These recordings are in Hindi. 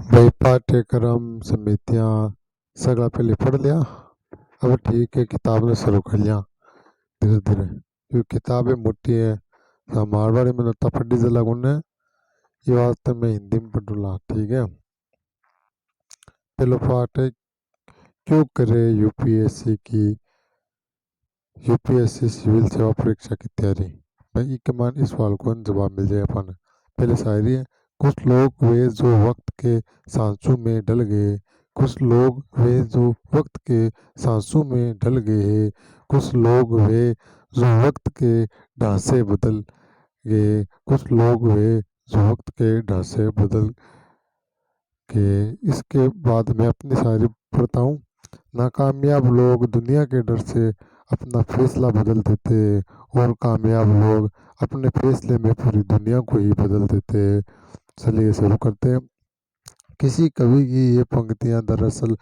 भाई पाठ्यक्रम समितियाँ सगला पहले पढ़ लिया। अब ठीक है, किताब ने शुरू कर लिया धीरे धीरे, क्योंकि किताबें मोटी है। तो मारवाड़ी में नता पढ़ी जला उन्हें, ये वास्ते मैं हिंदी में पढ़ूला। ठीक है, पहलो पाठ है, क्यों करे यूपीएससी सिविल सेवा परीक्षा की तैयारी। भाई के मान इस सवाल को जवाब मिल जाएगा अपन। पहले शायरी है, कुछ लोग वे जो वक्त के सांसों में ढल गए, कुछ लोग वे जो वक्त के सांसों में ढल गए, कुछ लोग वे जो वक्त के ढांचे बदल गए, कुछ लोग वे जो वक्त के ढांचे बदल गए। इसके बाद मैं अपनी शायरी पढ़ता हूँ। नाकामयाब लोग दुनिया के डर से अपना फैसला बदल देते, और कामयाब लोग अपने फैसले में पूरी दुनिया को ही बदल देते। चलिए शुरू करते हैं। किसी कवि की ये पंक्तियां दरअसल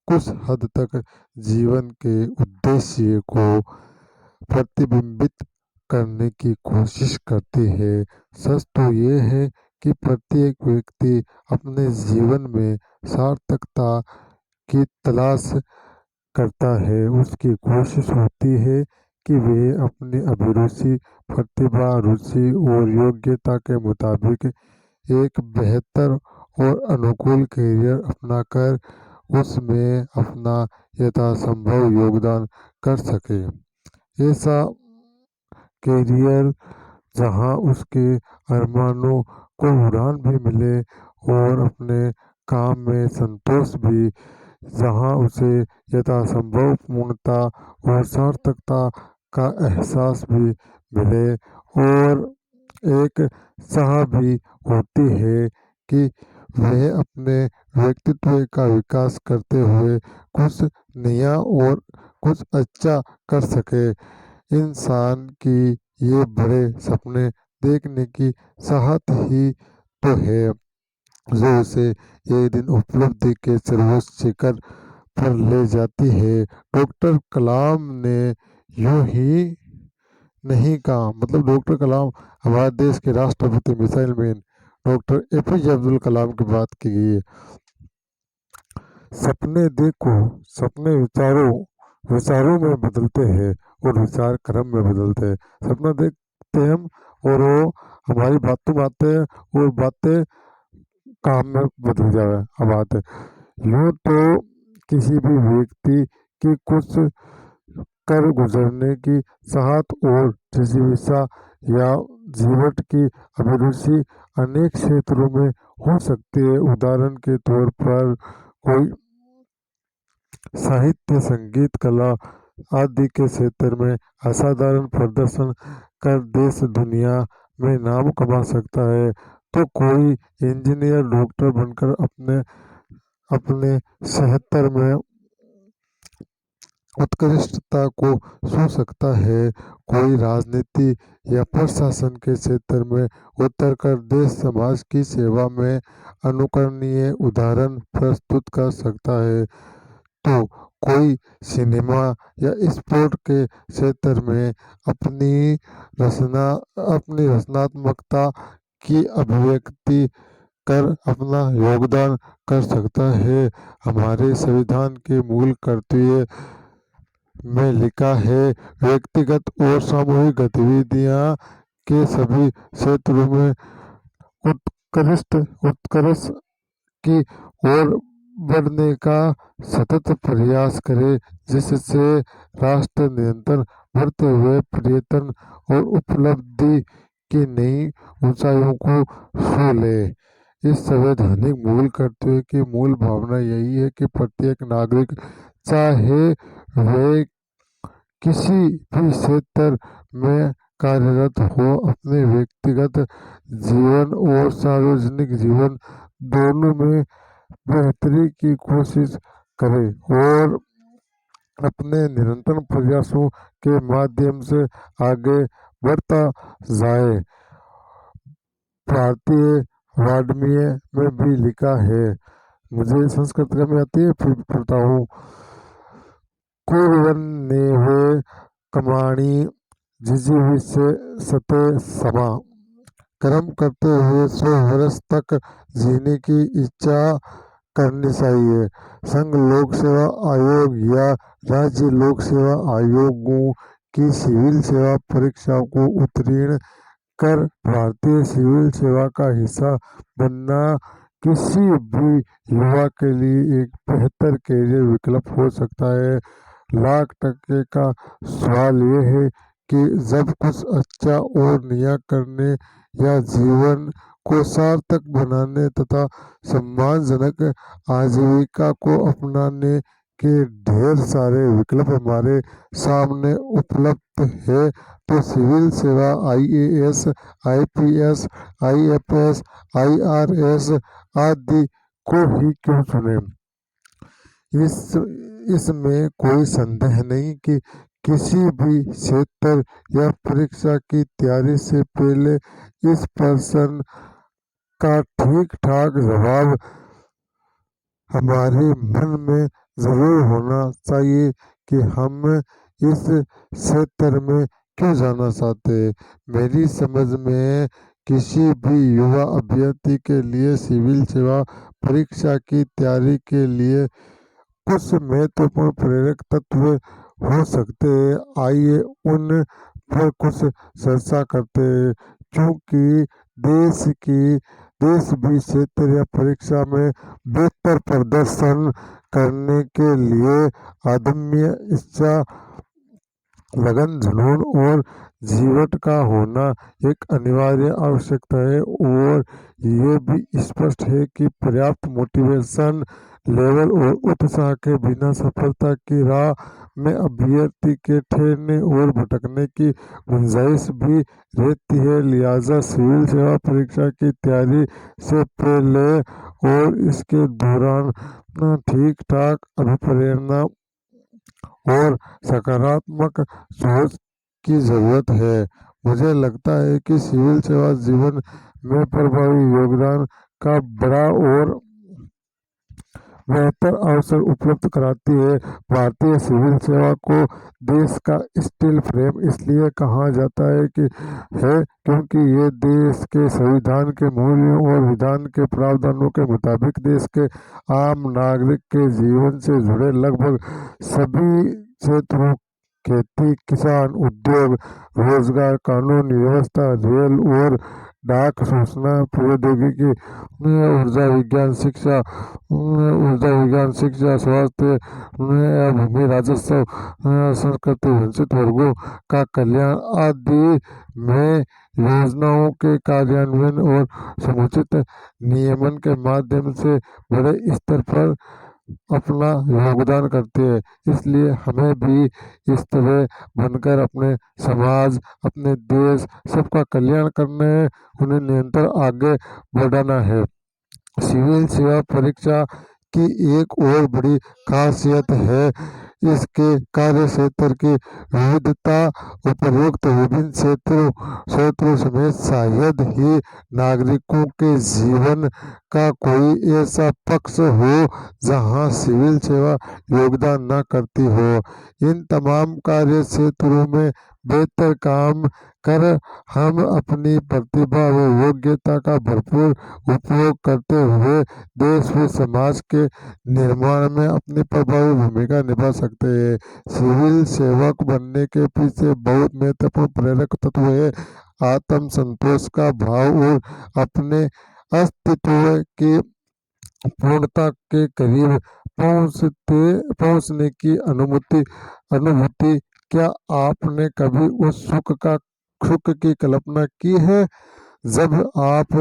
कुछ हद तक जीवन के उद्देश्य को प्रतिबिंबित करने की कोशिश करती है। सच तो ये है कि प्रत्येक व्यक्ति अपने जीवन में सार्थकता की तलाश करता है। उसकी कोशिश होती है कि वे अपनी अभिरुचि, प्रतिभा, रुचि और योग्यता के मुताबिक एक बेहतर और अनुकूल करियर अपनाकर उसमें अपना यथासंभव योगदान कर सके। ऐसा करियर जहां उसके अरमानों को उड़ान भी मिले और अपने काम में संतोष भी, जहां उसे यथासंभव पूर्णता और सार्थकता का एहसास भी मिले, और एक चाह भी होती है कि वह अपने व्यक्तित्व का विकास करते हुए कुछ नया और कुछ अच्छा कर सके। इंसान की ये बड़े सपने देखने की चाहत ही तो है जो उसे एक दिन उपलब्धि के सर्वोच्च शिखर पर ले जाती है। डॉक्टर कलाम ने यूं ही नहीं कहा, मतलब डॉक्टर कलाम हमारे देश के राष्ट्रपति missile man doctor APJ Abdul Kalam की बात की गई है। सपने देखो, सपने विचारों में बदलते हैं और विचार कर्म में बदलते हैं। सपना देखते हैं हम और वो हमारी बातों में आते हैं और बातें काम में बदल जाए। अब बात है, यूँ तो किसी भी व्यक्ति की कुछ कर गुजरने की चाहत और जिज्ञासा या जीवन की अभिरुचि अनेक क्षेत्रों में हो सकती है। उदाहरण के तौर पर कोई साहित्य, संगीत, कला आदि के क्षेत्र में असाधारण प्रदर्शन कर देश दुनिया में नाम कमा सकता है, तो कोई इंजीनियर, डॉक्टर बनकर अपने अपने क्षेत्र में उत्कृष्टता को छू सकता है। कोई राजनीति या प्रशासन के क्षेत्र में उतर कर देश समाज की सेवा में अनुकरणीय उदाहरण प्रस्तुत कर सकता है, तो कोई सिनेमा या स्पोर्ट के क्षेत्र में अपनी रचनात्मकता की अभिव्यक्ति कर अपना योगदान कर सकता है। हमारे संविधान के मूल कर्तव्य में लिखा है, व्यक्तिगत और सामूहिक गतिविधियां के सभी क्षेत्रों में उत्कर्ष की ओर बढ़ने का सतत प्रयास करे, जिससे राष्ट्र निरंतर बढ़ते हुए पर्यटन और उपलब्धि की नई ऊंचाइयों को छू ले। इस संवैधानिक मूल कर्तव्य की मूल भावना यही है कि प्रत्येक नागरिक, चाहे वे किसी भी क्षेत्र में कार्यरत हो, अपने व्यक्तिगत जीवन और सार्वजनिक जीवन दोनों में बेहतरी की कोशिश करे और अपने निरंतर प्रयासों के माध्यम से आगे बढ़ता जाए। भारतीय वाड्मीय में भी लिखा है, मुझे संस्कृत में आती है फिर पढ़ता हूँ। कुर्वन्नेह कर्माणि जिजीविषते समा, कर्म करते हुए 100 वर्ष तक जीने की इच्छा करनी चाहिए। संघ लोक सेवा आयोग या राज्य लोक सेवा आयोगों की सिविल सेवा परीक्षाओं को उत्तीर्ण कर भारतीय सिविल सेवा का हिस्सा बनना किसी भी युवा के लिए एक बेहतर कैरियर विकल्प हो सकता है। लाख टके का सवाल यह है कि जब कुछ अच्छा और नया करने या जीवन को सार्थक बनाने तथा सम्मानजनक आजीविका को अपनाने के ढेर सारे विकल्प हमारे सामने उपलब्ध है, तो सिविल सेवा आईएएस, आईपीएस, आईएफएस, आईआरएस आदि को ही क्यों चुने। इस इसमें कोई संदेह नहीं कि किसी भी क्षेत्र या परीक्षा की तैयारी से पहले इस प्रश्न का ठीक ठाक जवाब हमारे मन में जरूर होना चाहिए कि हम इस क्षेत्र में क्यों जाना चाहते हैं। मेरी समझ में किसी भी युवा अभ्यर्थी के लिए सिविल सेवा परीक्षा की तैयारी के लिए कुछ महत्वपूर्ण प्रेरक तत्व हो सकते हैं। आइए उन पर कुछ चर्चा करते हैं। क्योंकि देश भी क्षेत्र या परीक्षा में बेहतर प्रदर्शन करने के लिए अदम्य इच्छा, लगन, जुनून और जीवट का होना एक अनिवार्य आवश्यकता है, और ये भी स्पष्ट है कि पर्याप्त मोटिवेशन लेवल और उत्साह के बिना सफलता की राह में अभ्यर्थी के ठहरने और भटकने की गुंजाइश भी रहती है। लिहाजा सिविल सेवा परीक्षा की तैयारी से पहले और इसके दौरान ठीक ठाक अभिप्रेरणा और सकारात्मक सोच की जरूरत है। मुझे लगता है कि सिविल सेवा जीवन में प्रभावी योगदान का बड़ा और बेहतर अवसर उपलब्ध कराती है। भारतीय सिविल सेवा को देश का स्टील फ्रेम इसलिए कहा जाता है क्योंकि ये देश के संविधान के मूल्यों और विधान के प्रावधानों के मुताबिक देश के आम नागरिक के जीवन से जुड़े लगभग सभी क्षेत्रों, खेती, किसान, उद्योग, रोजगार, कानूनी व्यवस्था, रेल और डाक, सूचना प्रौद्योगिकी, ऊर्जा विज्ञान शिक्षा, स्वास्थ्य, भूमि, राजस्व, संस्कृति, वंचित वर्गों का कल्याण आदि में योजनाओं के कार्यान्वयन और समुचित नियमन के माध्यम से बड़े स्तर पर अपना योगदान करते हैं। इसलिए हमें भी इस तरह बनकर अपने समाज, अपने देश, सबका कल्याण करना है, उन्हें निरंतर आगे बढ़ाना है। सिविल सेवा परीक्षा की एक और बड़ी खासियत है इसके कार्य क्षेत्र की विविधता। उपरोक्त विभिन्न क्षेत्रों समेत शायद ही नागरिकों के जीवन का कोई ऐसा पक्ष हो जहां सिविल सेवा योगदान न करती हो। इन तमाम कार्य क्षेत्रों में बेहतर काम कर हम अपनी प्रतिभा व योग्यता का भरपूर उपयोग करते हुए देश व समाज के निर्माण में अपनी प्रभावी भूमिका निभा सकते हैं। सिविल सेवक बनने के पीछे बहुत महत्वपूर्ण प्रेरक तत्व है आत्म संतोष का भाव और अपने अस्तित्व की पूर्णता के करीब पहुंचने की अनुभूति। क्या आपने कभी उस सुख की कल्पना की है जब आप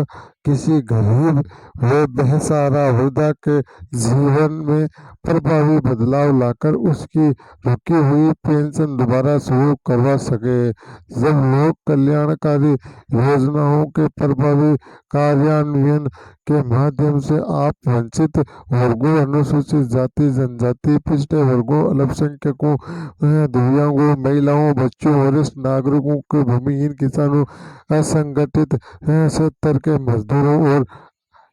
किसी गरीब व बेसहारा वृद्धा के जीवन में प्रभावी बदलाव लाकर उसकी रुकी हुई पेंशन दोबारा शुरू करवा सके? जब लोक कल्याणकारी योजनाओं के प्रभावी कार्यान्वयन के माध्यम से आप वंचित वर्गों, अनुसूचित जाति जनजाति, पिछड़े वर्गों, अल्पसंख्यकों, दिव्यांगों, महिलाओं, बच्चों, वरिष्ठ नागरिकों के, भूमिहीन किसानों, असंगठित क्षेत्र के मजदूरों और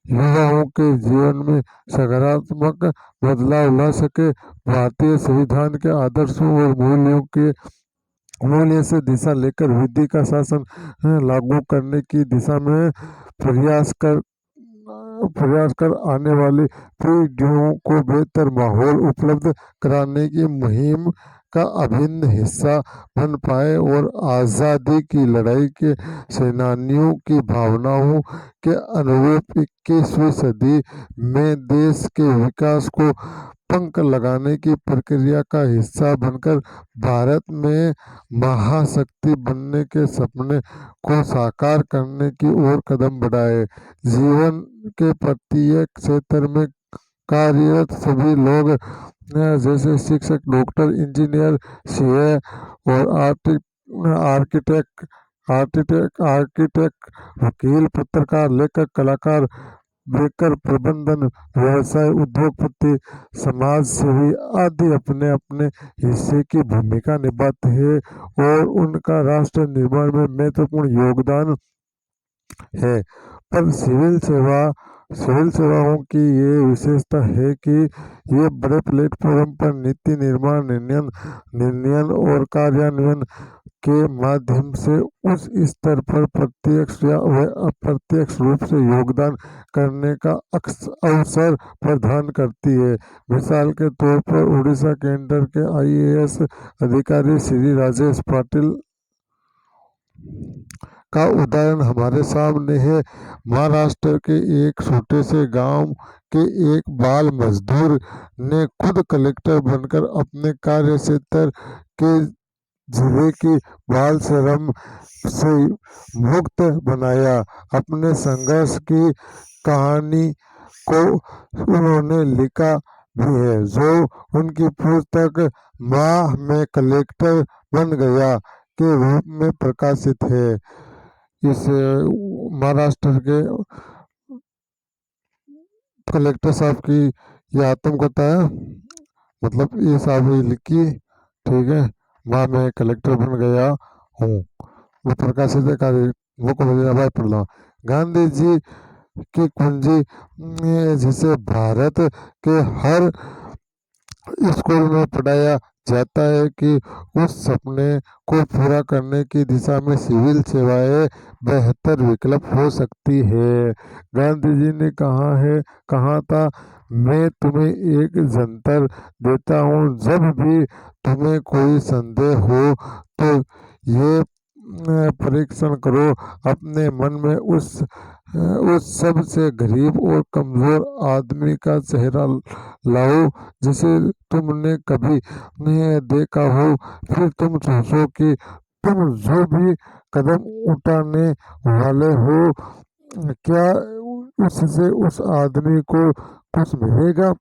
युवाओं के जीवन में सकारात्मक बदलाव ला सके। भारतीय संविधान के आदर्शों और मूल्यों के मूल्य से दिशा लेकर विधि का शासन लागू करने की दिशा में प्रयास कर आने वाली पीढ़ियों को बेहतर माहौल उपलब्ध कराने की मुहिम का अभिन्न हिस्सा बन पाए और आज़ादी की लड़ाई के सेनानियों की भावनाओं के अनुरूप 21वीं सदी में देश के विकास को पंख लगाने की प्रक्रिया का हिस्सा बनकर भारत में महाशक्ति बनने के सपने को साकार करने की ओर कदम बढ़ाए। जीवन के प्रत्येक क्षेत्र में कार्यरत सभी लोग जैसे शिक्षक, डॉक्टर, इंजीनियर, सीए और आर्किटेक्ट आर्किटेक्ट, वकील, पत्रकार, लेखक, कलाकार, बेकर, प्रबंधन, व्यवसाय, उद्योगपति, समाज सेवी आदि अपने अपने हिस्से की भूमिका निभाते हैं और उनका राष्ट्र निर्माण में महत्वपूर्ण योगदान है। पर सिविल सेवाओं की ये विशेषता है कि ये बड़े प्लेटफॉर्म पर नीति निर्माण, निर्णय और कार्यान्वयन के माध्यम से उस स्तर पर प्रत्यक्ष या अप्रत्यक्ष रूप से योगदान करने का अवसर प्रदान करती है। मिसाल के तौर पर उड़ीसा केंद्र के आईएएस अधिकारी श्री राजेश पाटिल का उदाहरण हमारे सामने है। महाराष्ट्र के एक छोटे से गांव के एक बाल मजदूर ने खुद कलेक्टर बनकर अपने कार्य क्षेत्र के जिले की बाल श्रम से मुक्त बनाया। अपने संघर्ष की कहानी को उन्होंने लिखा भी है, जो उनकी पुस्तक माँ मैं कलेक्टर बन गया के रूप में प्रकाशित है। इस महाराष्ट्र के कलेक्टर साहब की यह आत्मकथा है, मतलब ये साहब ही लिखी, ठीक है। माँ मैं कलेक्टर बन गया हूँ, वो प्रकाशित कार्य वो को भाई पढ़ गांधी जी की कुंजी जिसे भारत के हर स्कूल में पढ़ाया जाता है कि उस सपने को पूरा करने की दिशा में सिविल सेवाएं बेहतर विकल्प हो सकती है। गांधी जी ने कहा था, मैं तुम्हें एक जंतर देता हूँ, जब भी तुम्हें कोई संदेह हो तो ये परीक्षण करो, अपने मन में उस सबसे गरीब और कमजोर आदमी का चेहरा लाओ जिसे तुमने कभी नहीं देखा हो। फिर तुम सोचो कि तुम जो भी कदम उठाने वाले हो, क्या उससे उस आदमी को कुछ मिलेगा?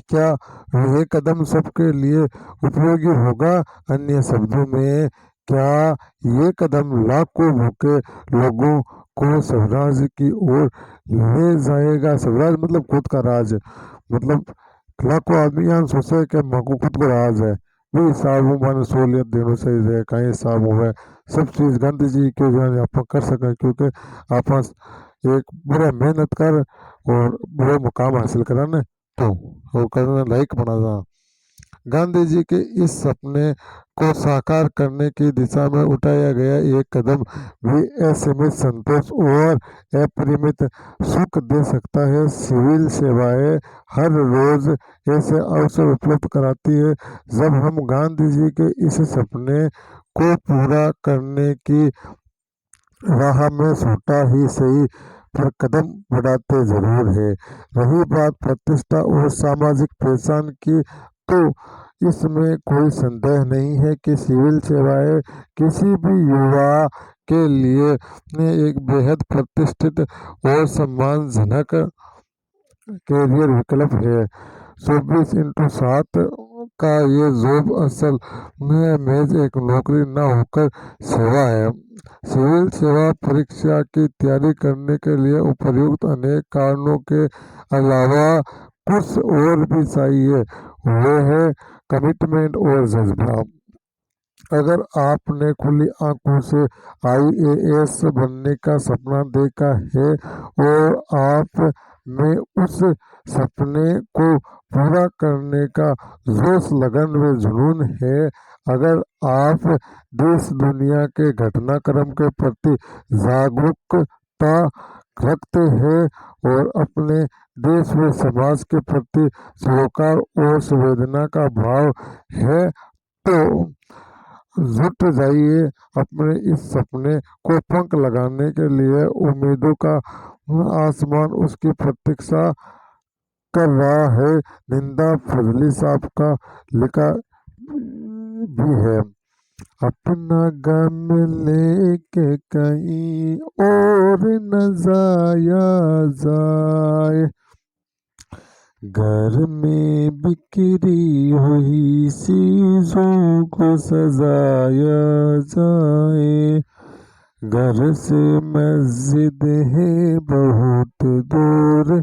क्या वह कदम सबके लिए उपयोगी होगा? अन्य शब्दों में, क्या ये कदम लाखों भूखे लोगों को स्वराज की ओर ले जाएगा? स्वराज मतलब खुद का राज, मतलब लाखों आदमी यहाँ सोचे कि माको खुद को राज है भाई साहब मैंने सहूलियत देना चाहिए कहीं साहब हुए सब चीज़ गांधी जी के जो आप कर सकें, क्योंकि आप एक बुरा मेहनत कर और बुरा मुकाम हासिल कराने तो वो करने लायक बना। गांधी जी के इस सपने को साकार करने की दिशा में उठाया गया एक कदम भी असीमित संतोष और अपरिमित सुख दे सकता है। सिविल सेवाएं हर रोज ऐसे अवसर उपलब्ध कराती है जब हम गांधी जी के इस सपने को पूरा करने की राह में छोटा ही सही पर कदम बढ़ाते जरूर है। रही बात प्रतिष्ठा और सामाजिक पहचान की, तो इसमें कोई संदेह नहीं है कि सिविल सेवाएं किसी भी युवा के लिए एक बेहद प्रतिष्ठित और सम्मानजनक कैरियर विकल्प है। 24x7 का ये जॉब असल में मेज एक नौकरी न होकर सेवा है। सिविल सेवा परीक्षा की तैयारी करने के लिए उपयुक्त अनेक कारणों के अलावा कुछ और भी चाहिए, वो है कमिटमेंट और जज्बा। अगर आपने खुली आंखों से आईएएस बनने का सपना देखा है और आप में उस सपने को पूरा करने का जोश, लगन व जुनून है, अगर आप देश दुनिया के घटनाक्रम के प्रति जागरूकता रखते हैं और अपने देश व समाज के प्रति सरोकार और संवेदना का भाव है तो जुट जाइए अपने इस सपने को पंख लगाने के लिए। उम्मीदों का आसमान उसकी प्रतीक्षा कर रहा है। निंदा फजली साहब का लिखा भी है। अपना गम लेके कहीं और न जाया जाए, घर में बिखरी हुई चीजों को सजाया जाए। घर से मस्जिद है बहुत दूर,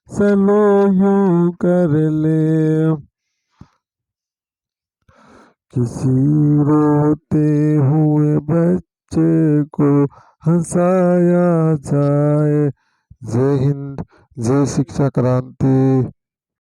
चलो यूं कर ले। किसी रोते हुए बच्चे को हंसाया जाए। जय हिंद, जय शिक्षा क्रांति।